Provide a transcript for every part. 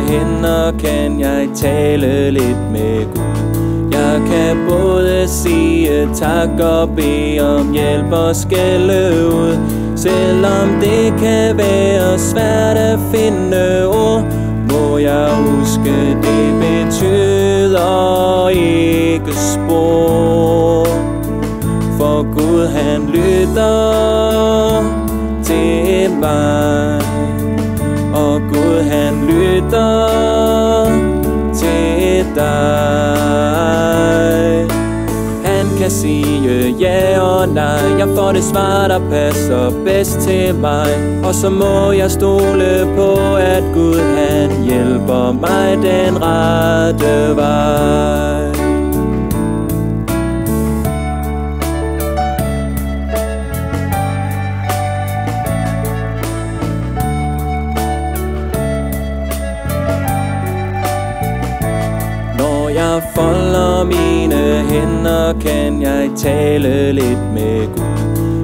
hænder kan jeg tale lidt med Gud. Jeg kan både sige tak og bede om hjælp og skælde ud. Selvom det kan være svært at finde ord, må jeg huske, det betyder ikke spor. For Gud han lytter til mig, og Gud han lytter til dig. Han kan sige ja og nej, jeg får det svar, der passer bedst til mig. Og så må jeg stole på, at Gud han hjælper mig den rette vej. Når jeg folder mine hænder, kan jeg tale lidt med Gud.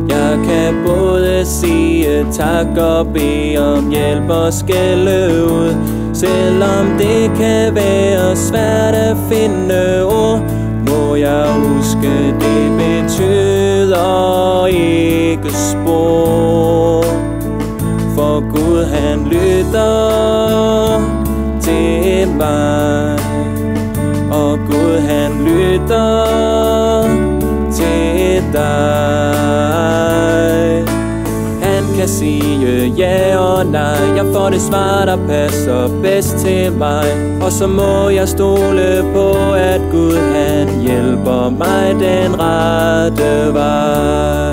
Jeg kan både sige tak og bede om hjælp og skælde ud. Selvom det kan være svært at finde ord, må jeg huske, det betyder ikke spor. For Gud han lytter til mig, og Gud han lytter til dig. Han kan sige ja og nej, jeg får det svar, der passer bedst til mig. Og så må jeg stole på, at Gud han hjælper mig den rette vej.